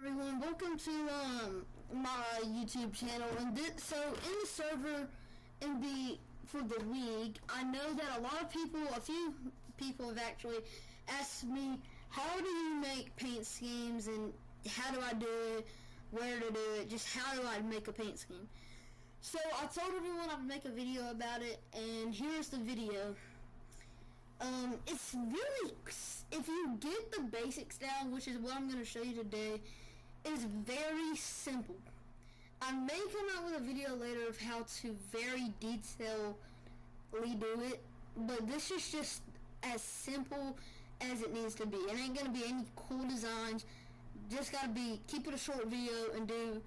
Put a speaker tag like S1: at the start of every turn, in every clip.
S1: everyone, welcome to my YouTube channel. And so in the server for the league, I know that a few people have actually asked me, how do you make paint schemes and how do I do it, where to do it, just how do I make a paint scheme. So I told everyone I would make a video about it, and here's the video. It's really, if you get the basics down, which is what I'm going to show you today, it's very simple. I may come out with a video later of how to very detailedly do it, but this is just as simple as it needs to be. It ain't going to be any cool designs, just got to be, keep it a short video and do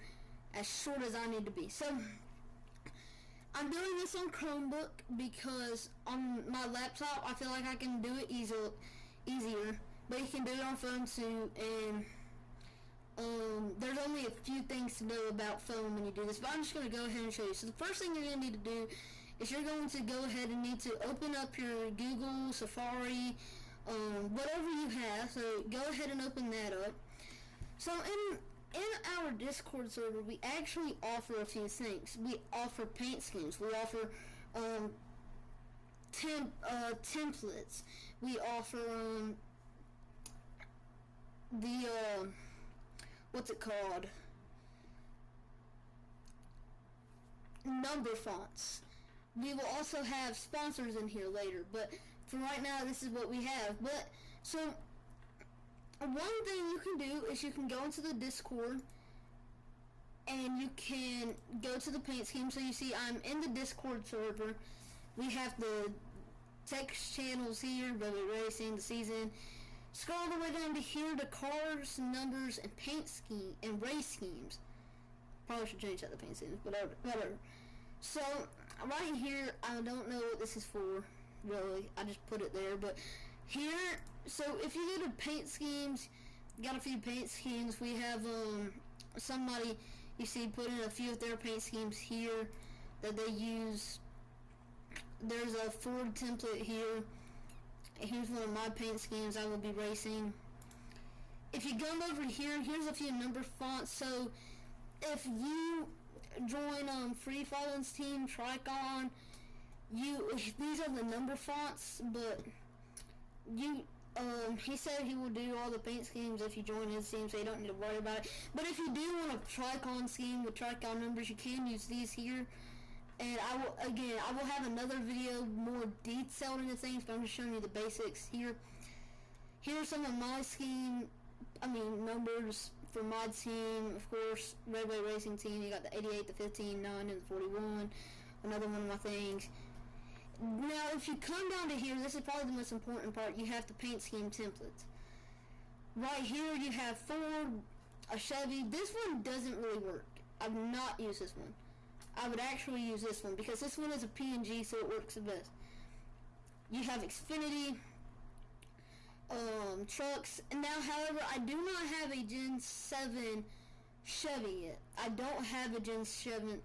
S1: as short as I need to be. So I'm doing this on Chromebook because on my laptop I feel like I can do it easier, but you can do it on phone too, and there's only a few things to know about phone when you do this, but I'm just going to go ahead and show you. So the first thing you're going to need to do is you're going to go ahead and need to open up your Google, Safari, whatever you have, so go ahead and open that up. So in our Discord server, we actually offer a few things. We offer paint schemes. We offer templates. We offer what's it called? Number fonts. We will also have sponsors in here later, but for right now, this is what we have. But so one thing you can do is you can go into the Discord and you can go to the paint scheme. So you see I'm in the Discord server. We have the text channels here, Roblox Racing, the season. Scroll all the way down to here to cars, numbers, and paint scheme and race schemes. Probably should change that to paint schemes, but whatever. So right here, I don't know what this is for, really. I just put it there, but here, so if you go to paint schemes, got a few paint schemes. We have somebody you see put in a few of their paint schemes here that they use. There's a Ford template here. Here's one of my paint schemes I will be racing. If you come over here, here's a few number fonts. So if you join Free Falling's team, Tricon, these are the number fonts, but he said he will do all the paint schemes if you join his team, so you don't need to worry about it. But if you do want a Tricon scheme with Tricon numbers, you can use these here. And I will have another video more detailed into things, but I'm just showing you the basics here. Here's some of my numbers for my team. Of course, Roblox Racing team, you got the 88, the 15, 9, and the 41. Another one of my things. Now, if you come down to here, this is probably the most important part. You have the paint scheme templates. Right here, you have Ford, a Chevy. This one doesn't really work. I've not used this one. I would actually use this one because this one is a PNG, so it works the best. You have Xfinity, trucks. And now, however, I do not have a Gen 7 Chevy yet. I don't have a Gen 7,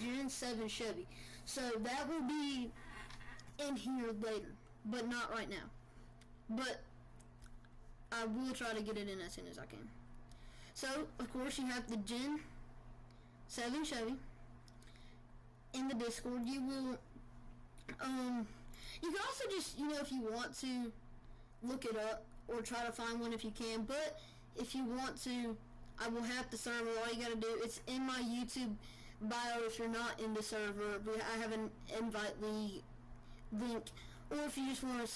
S1: Gen 7 Chevy. So that will be in here later, but not right now. But I will try to get it in as soon as I can. So, of course, you have the Gen 7 Chevy. In the Discord, you will, you can also just, if you want to, look it up, or try to find one if you can, but if you want to, I will have the server. All you gotta do, it's in my YouTube bio if you're not in the server. I have an invite link, or if you just want to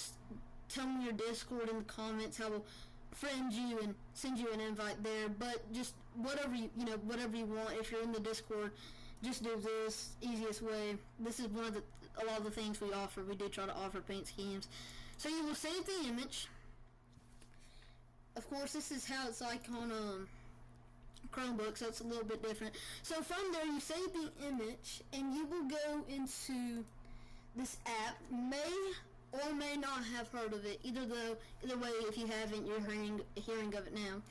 S1: tell me your Discord in the comments, I will friend you and send you an invite there. But just whatever whatever you want. If you're in the Discord, just do this, easiest way. This is a lot of the things we offer. We do try to offer paint schemes. So you will save the image. Of course, this is how it's like on Chromebook, so it's a little bit different. So from there, you save the image, and you will go into this app. May or may not have heard of it. Either way, if you haven't, you're hearing of it now.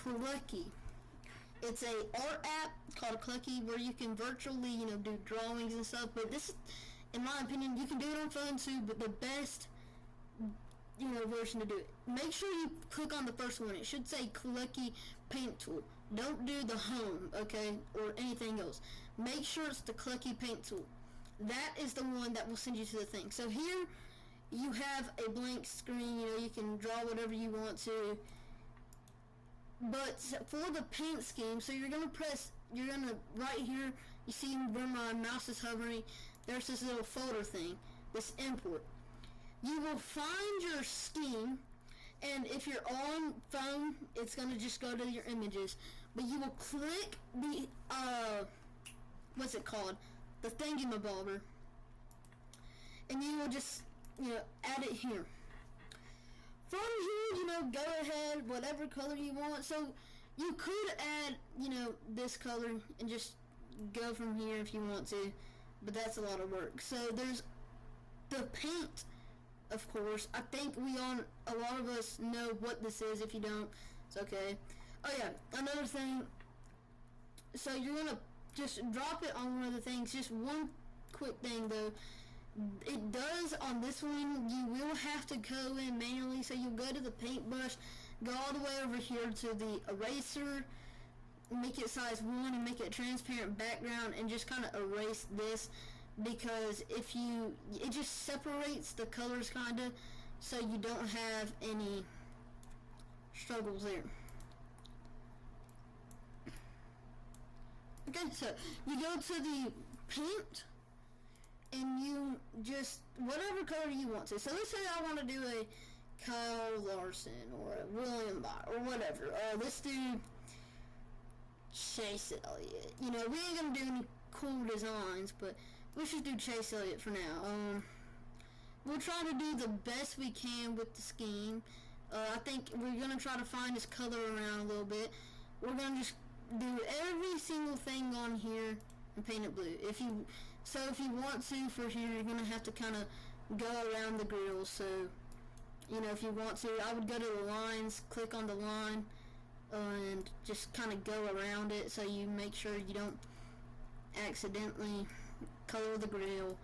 S1: Clucky. It's a art app called Clucky where you can virtually, do drawings and stuff. But this, in my opinion, you can do it on phone too. But the best, version to do it make sure you click on the first one. It should say Clucky Paint Tool. Don't do the home, okay, or anything else. Make sure it's the Clucky Paint Tool. That is the one that will send you to the thing. So here you have a blank screen. You know, you can draw whatever you want to. But for the paint scheme, so you're gonna right here, you see where my mouse is hovering, there's this little folder thing, this import. You will find your scheme, and if you're on phone, it's gonna just go to your images. But you will click the what's it called? The thingamabobber, and you will just, you know, add it here. From here, you know, go ahead, whatever color you want. So you could add, you know, this color and just go from here if you want to, but that's a lot of work. So there's the paint, of course. I think a lot of us know what this is. If you don't, it's okay. Oh yeah, another thing. So you're gonna just drop it on one of the things. Just one quick thing though. It does on this one, you will have to go in manually, so you'll go to the paintbrush, go all the way over here to the eraser, make it size 1 and make it transparent background, and just kind of erase this, because it just separates the colors kind of, so you don't have any struggles there. Okay, so you go to the paint, and you just, whatever color you want to. So let's say I want to do a Kyle Larson or a William Bott or whatever. Let's do Chase Elliott. You know, we ain't going to do any cool designs, but let's just do Chase Elliott for now. We'll try to do the best we can with the scheme. I think we're going to try to find this color around a little bit. We're going to just do every single thing on here and paint it blue. If you want to, for here, you're going to have to kind of go around the grill. So, you know, if you want to, I would go to the lines, click on the line, and just kind of go around it, so you make sure you don't accidentally color the grill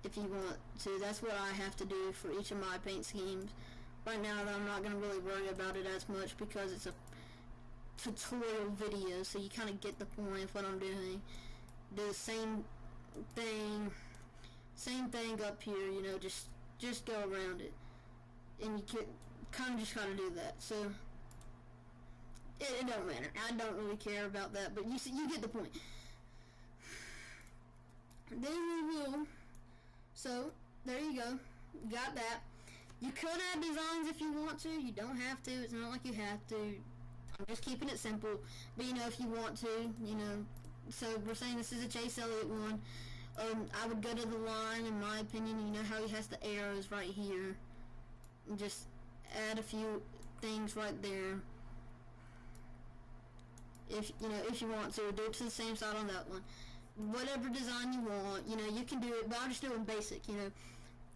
S1: if you want to. That's what I have to do for each of my paint schemes. Right now, I'm not going to really worry about it as much because it's a tutorial video, so you kind of get the point of what I'm doing. Do the same thing up here, you know, just go around it, and you can kind of just gotta do that. So it don't matter. I don't really care about that, but you get the point. Then we will. So there you go, got that. You could add designs if you want to. You don't have to. It's not like you have to. I'm just keeping it simple. But you know, if you want to, you know. So we're saying this is a Chase Elliott one. I would go to the line, in my opinion. You know how he has the arrows right here. And just add a few things right there. If you want to, do it to the same side on that one. Whatever design you want, you know, you can do it. But I'm just doing basic. You know,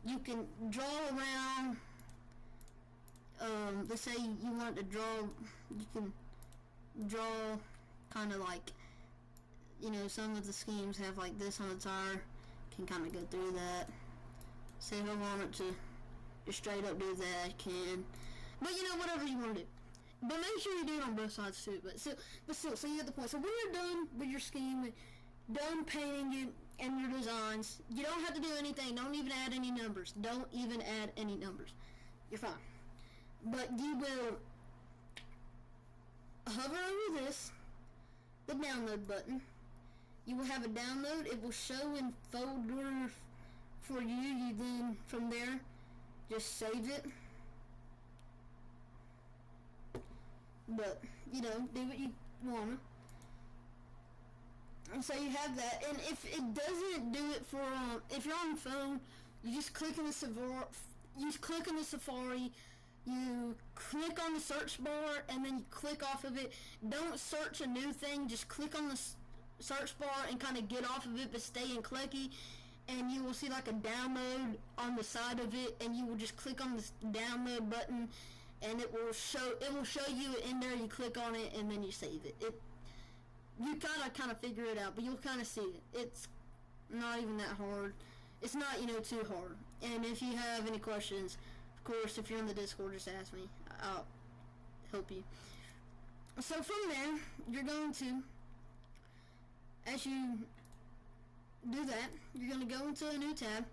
S1: you can draw around. Let's say you want to draw. You can draw kind of like. You know, some of the schemes have like this on the tire. Can kind of go through that. Say if I wanted to just straight up do that, I can. But you know, whatever you want to do. But make sure you do it on both sides too. But still, so you get the point. So when you're done with your scheme, done painting it and your designs, you don't have to do anything. Don't even add any numbers. Don't even add any numbers. You're fine. But you will hover over this, the download button. You will have a download. It will show in folder for you. You then, from there, just save it. But, you know, do what you want. And so you have that. And if it doesn't do it for, if you're on the phone, you just click on the Safari. You click on the Safari. You click on the search bar, and then you click off of it. Don't search a new thing. Just click on the search bar and kind of get off of it, but stay in Clucky, and you will see like a download on the side of it, and you will just click on this download button, and it will show you in there. You click on it, and then you save it. You kind of figure it out, but you'll kind of see it. It's not even that hard. It's not, you know, too hard. And if you have any questions, of course, if you're in the Discord, just ask me. I'll help you. So from there, you're going to, as you do that, you're going to go into a new tab,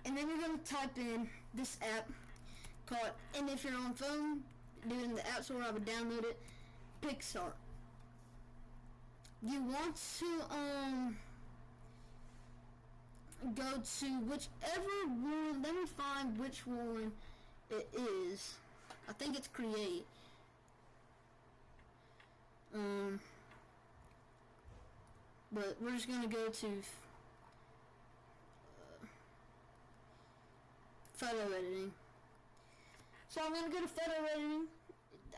S1: and then you're going to type in this app called, and if you're on phone, doing the app store, I would download it, Pixar. You want to go to whichever one. Let me find which one it is. I think it's Create. But we're just gonna go to photo editing. So I'm gonna go to photo editing.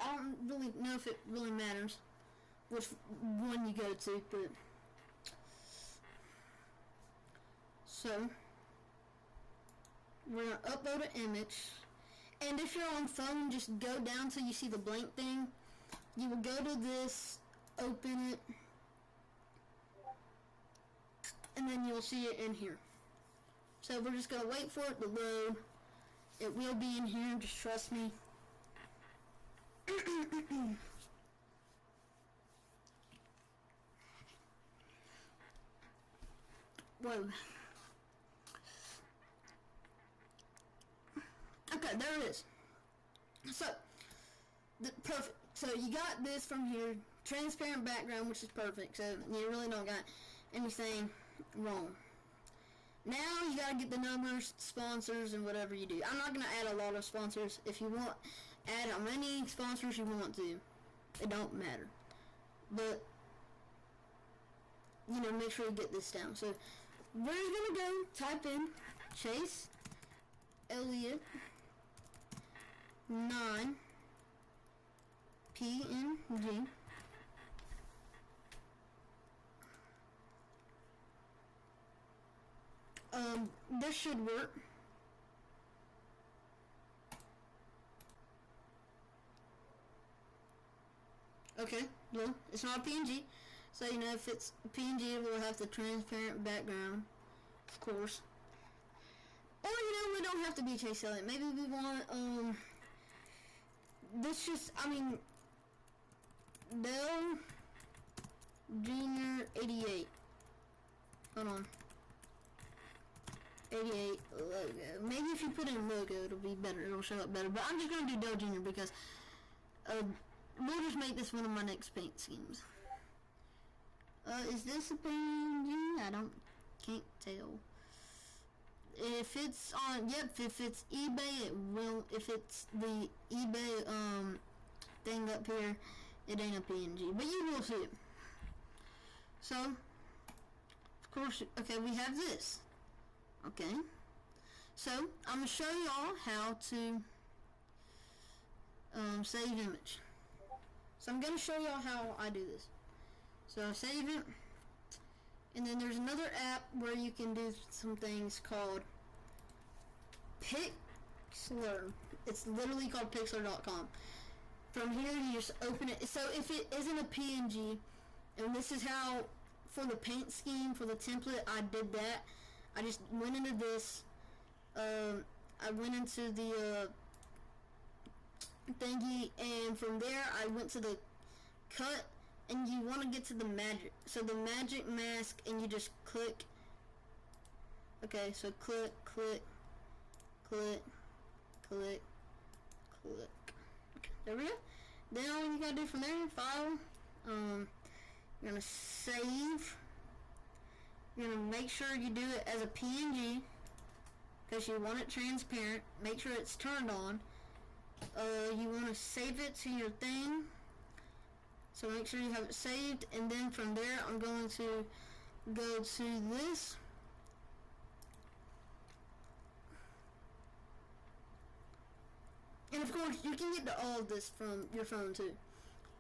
S1: I don't really know if it really matters which one you go to, but so we're gonna upload an image, and if you're on phone, just go down till you see the blank thing. You will go to this, open it, and then you'll see it in here. So we're just gonna wait for it to load. It will be in here, just trust me. Whoa. Okay, there it is. So, perfect. So you got this from here, transparent background, which is perfect. So you really don't got anything wrong. Now you gotta get the numbers, sponsors, and whatever you do. I'm not gonna add a lot of sponsors. If you want, add how many sponsors you want to. It don't matter. But, you know, make sure you get this down. So we're gonna go type in Chase Elliott 9 PNG. This should work. Okay, well, it's not a PNG. So, you know, if it's a PNG, we'll have the transparent background, of course. Or, you know, we don't have to be Chase Elliott. Maybe we want, this just, I mean, Dell Junior 88. Hold on. 88 logo. Maybe if you put in logo, it'll be better. It'll show up better. But I'm just going to do Dell Junior because, we'll just make this one of my next paint schemes. Is this a PNG? I can't tell. If it's on, yep, if it's eBay, it will. If it's the eBay, thing up here, it ain't a PNG. But you will see it. So, of course, okay, we have this. Okay. So, I'm going to show y'all how to, save image. So I'm going to show y'all how I do this. So I save it, and then there's another app where you can do some things called Pixlr. It's literally called Pixlr.com. From here you just open it. So if it isn't a PNG, and this is how, for the paint scheme, for the template, I did that. I just went into this, I went into the thingy, and from there I went to the cut, and you want to get to the magic. So the magic mask, and you just click. Okay, so click, click, click, click, click. Okay, there we go. Then all you gotta do from there, file. You're gonna save. You're gonna make sure you do it as a PNG because you want it transparent. Make sure it's turned on. You want to save it to your thing, so make sure you have it saved, and then from there I'm going to go to this, and of course you can get to all of this from your phone too.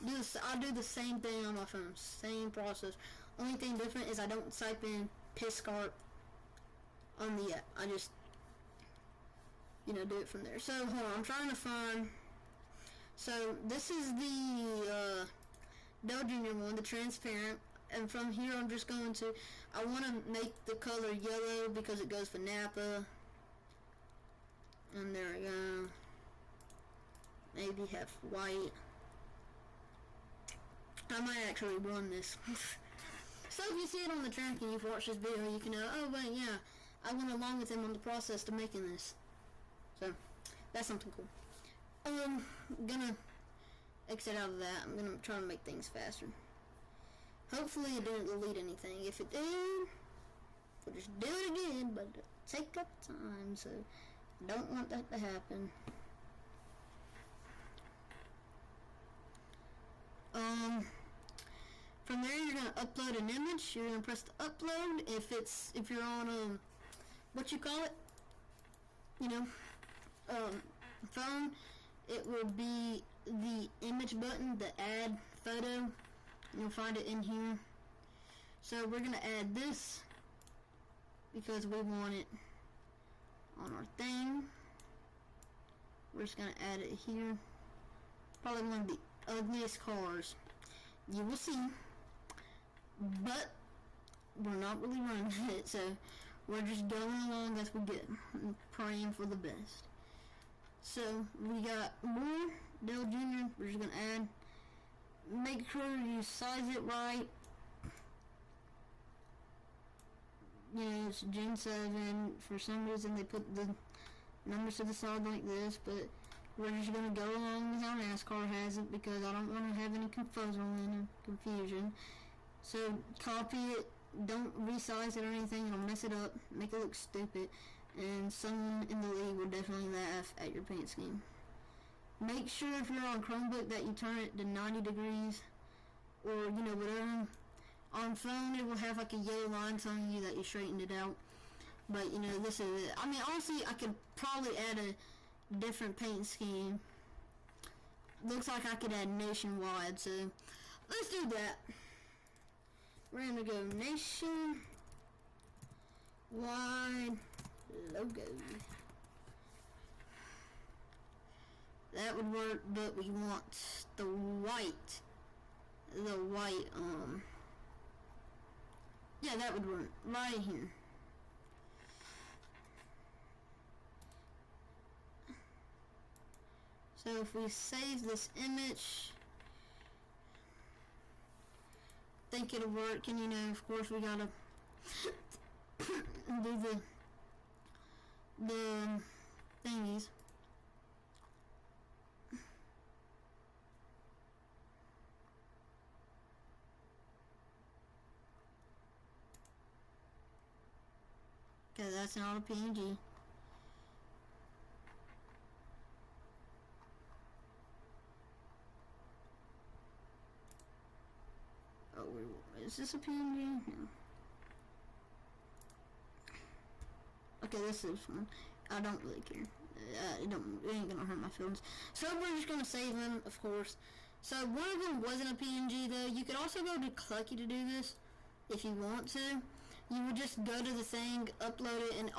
S1: I do the same thing on my phone, same process. Only thing different is I don't type in Piscart on the app. I just, you know, do it from there. So, hold on, I'm trying to find, so this is the, Dell Junior one, the transparent, and from here I'm just going to, I want to make the color yellow because it goes for Napa, and there we go, maybe have white. I might actually run this. So if you see it on the track and you've watched this video, you can know, oh wait, yeah, I went along with him on the process to making this. So, that's something cool. I'm gonna exit out of that. I'm gonna try to make things faster. Hopefully it didn't delete anything. If it did, we'll just do it again, but it'll take up time, so I don't want that to happen. From there you're gonna upload an image. You're gonna press the upload. If you're on what you call it, you know, phone, it will be the image button, the add photo. You'll find it in here. So we're gonna add this because we want it on our thing. We're just gonna add it here. Probably one of the ugliest cars you will see, but we're not really running it, so we're just going along as we go and praying for the best. So we got more Dale Jr. We're just gonna add. Make sure you size it right. You know, it's Gen 7. For some reason they put the numbers to the side like this, but we're just going to go along with how NASCAR has it because I don't want to have any confusion. So copy it. Don't resize it or anything. It'll mess it up. Make it look stupid. And someone in the league will definitely laugh at your paint scheme. Make sure if you're on Chromebook that you turn it to 90 degrees or, you know, whatever. On phone, it will have like a yellow line telling you that you straightened it out. But, you know, this is it. I mean, honestly, I could probably add a different paint scheme. Looks like I could add nationwide, so let's do that. We're going to go nationwide logo. That would work, but we want the white, yeah, that would work, right here. So if we save this image, think it'll work, and you know, of course we gotta do the thingies. Okay, that's not a PNG. Oh, is this a PNG? No. Okay, this is one. I don't really care. It ain't gonna hurt my feelings. So we're just gonna save them, of course. So one of them wasn't a PNG though. You could also go to Clucky to do this if you want to. You would just go to the thing, upload it, and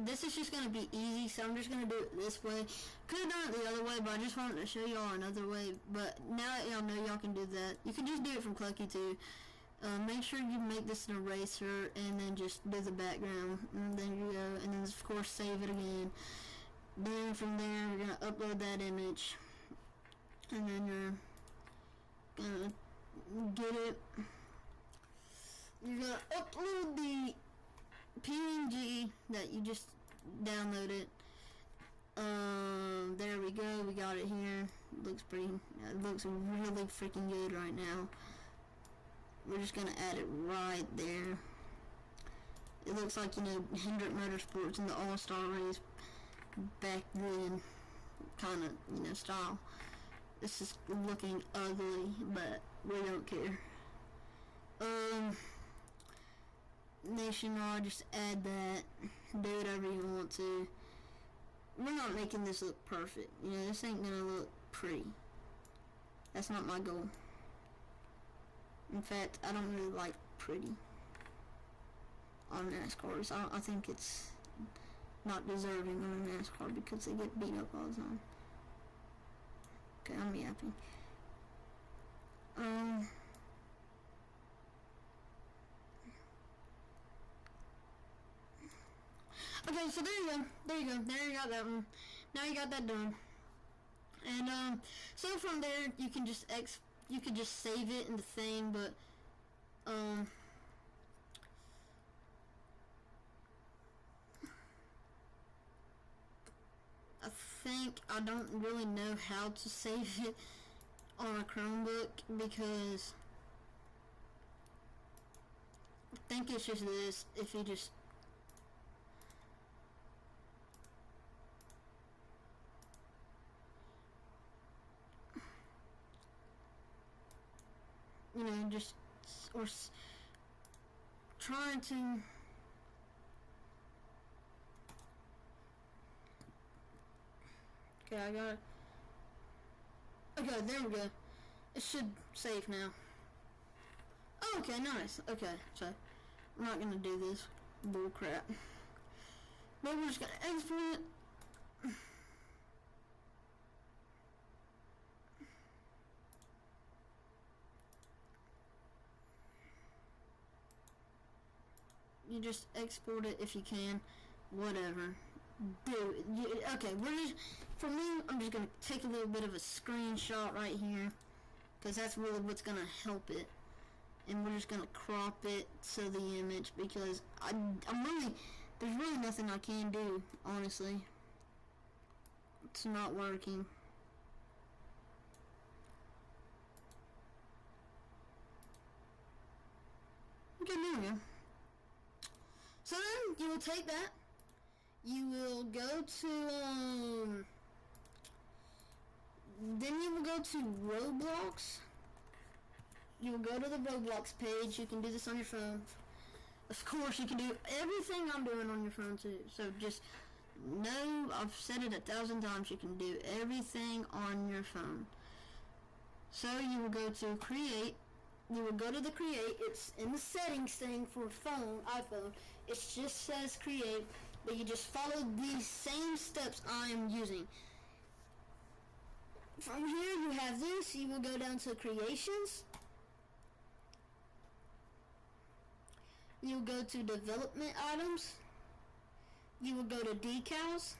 S1: this is just going to be easy, so I'm just going to do it this way. Could have done it the other way, but I just wanted to show y'all another way. But now that y'all know y'all can do that, you can just do it from Clucky too. Make sure you make this an eraser, and then just do the background, and then you go, and then of course save it again. Then from there, you're going to upload that image, and then you're going to get it. You're going to upload the PNG that you just downloaded. There we go. We got it here. It looks really freaking good right now. We're just going to add it right there. It looks like, you know, Hendrick Motorsports in the All-Star race back then kind of, you know, style. This is looking ugly, but we don't care. Nationwide, just add that, do whatever you want to. We're not making this look perfect, you know, this ain't gonna look pretty. That's not my goal. In fact, I don't really like pretty on NASCARs. I think it's not deserving on a NASCAR because they get beat up all the time. Okay, I'm yapping. Okay, so there you go. There you got that one. Now you got that done. And so from there you can just save it in the thing, but I think I don't really know how to save it on a Chromebook, because I think it's just this. If you just just or trying to okay, I got it. Okay, there we go. It should save now. Oh, okay, nice. Okay, so I'm not gonna do this bull crap, but we're just gonna export it. You just export it if you can, whatever. Okay, for me, I'm just going to take a little bit of a screenshot right here, because that's really what's going to help it. And we're just going to crop it to the image, because there's really nothing I can do, honestly. It's not working. Okay, there we go. So then you will take that, you will go to, then you will go to Roblox. You will go to the Roblox page. You can do this on your phone. Of course, you can do everything I'm doing on your phone too. So just know, I've said it 1,000 times, you can do everything on your phone. So you will go to Create. You will go to the Create. It's in the settings thing for iPhone. It just says Create, but you just follow these same steps I am using. From here you have this. You will go down to Creations. You will go to Development Items. You will go to Decals.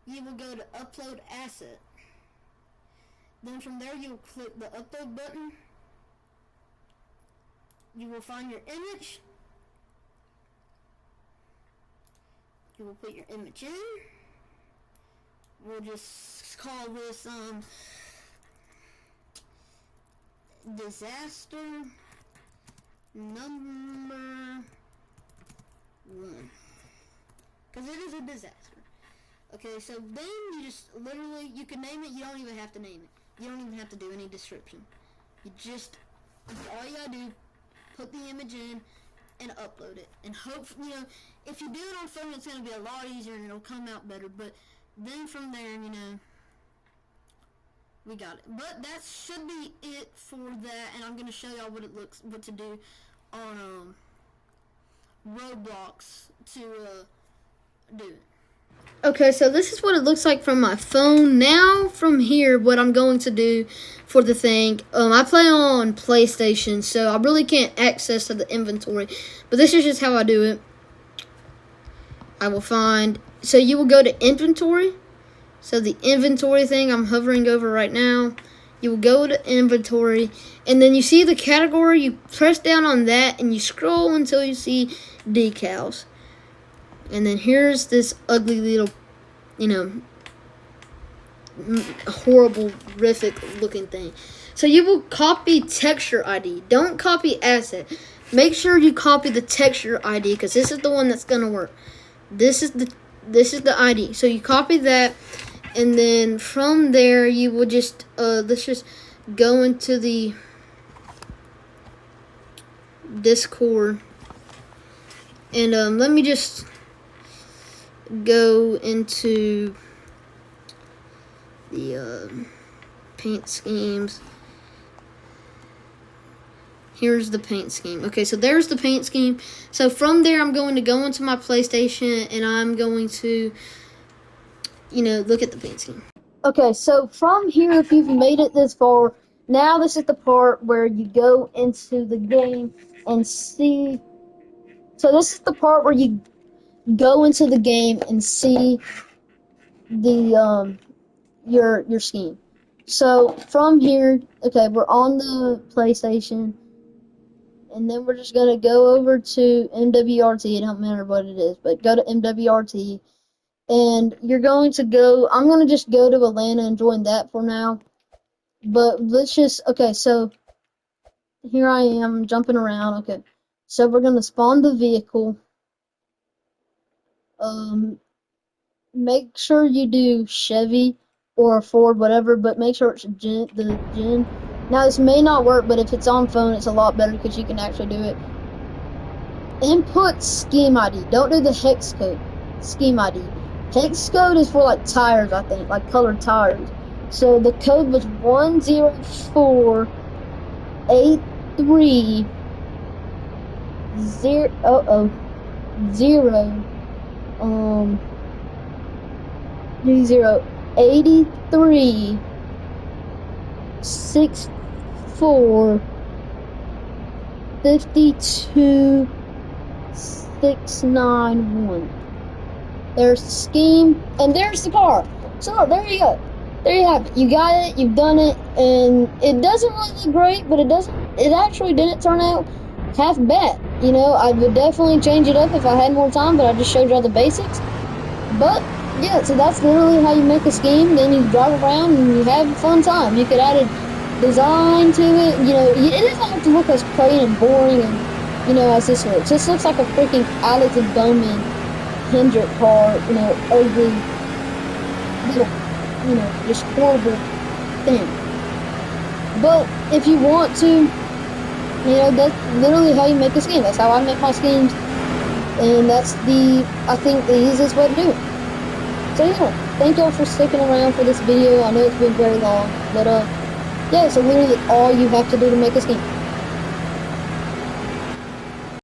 S1: You will go to Upload Asset. Then from there you will click the Upload button. You will find your image. You will put your image in. We'll just call this disaster number 1, because it is a disaster. Okay, so then you just literally, you can name it. You don't even have to name it. You don't even have to do any description. You just, all you gotta do, put the image in and upload it. And hope, if you do it on phone, it's gonna be a lot easier and it'll come out better. But then from there, we got it. But that should be it for that, and I'm gonna show y'all what to do on Roblox to do it. Okay, so this is what it looks like from my phone. Now from here, what I'm going to do for the thing, I play on PlayStation, so I really can't access to the inventory, but this is just how I do it. I will find, so you will go to inventory. So the inventory thing I'm hovering over right now, you will go to inventory, and then you see the category, you press down on that, and you scroll until you see decals. And then here's this ugly little, horrible, horrific looking thing. So you will copy texture ID. Don't copy asset. Make sure you copy the texture ID, because this is the one that's gonna work. This is the ID. So you copy that, and then from there you will just let's just go into the Discord, and let me just go into the paint schemes. Here's the paint scheme. Okay, so there's the paint scheme. So from there, I'm going to go into my PlayStation, and I'm going to, look at the paint scheme. Okay, so from here, if you've made it this far, now this is the part where you go into the game and see. So this is the part where you go into the game and see the
S2: your scheme. So from here, okay, we're on the PlayStation, and then we're just gonna go over to MWRT. It don't matter what it is, but go to MWRT, and you're going to go. I'm gonna just go to Atlanta and join that for now. But let's just okay. So here I am jumping around. Okay, so we're gonna spawn the vehicle. Um, make sure you do Chevy or Ford, whatever, but make sure it's the gen. Now this may not work, but if it's on phone, it's a lot better because you can actually do it. Input scheme ID. Don't do the hex code. Scheme ID. Hex code is for like tires, I think, like colored tires. So the code was 10483 083 64 52 691. There's the scheme, and there's the car. So there you go. There you have it. You got it. You've done it, and it doesn't really look great, but it doesn't. It actually didn't turn out half bad. You know, I would definitely change it up if I had more time, but I just showed you all the basics. But yeah, so that's literally how you make a scheme. Then you drive around and you have a fun time. You could add a design to it. You know, it doesn't have to look as plain and boring and as this looks. This looks like a freaking Alex Bowman Hendrick car. You know, ugly, little, just horrible thing. But if you want to, that's literally how you make a scheme. That's how I make my schemes. And that's I think, the easiest way to do it. So yeah, thank y'all for sticking around for this video. I know it's been very long, but yeah, so literally all you have to do to make a scheme.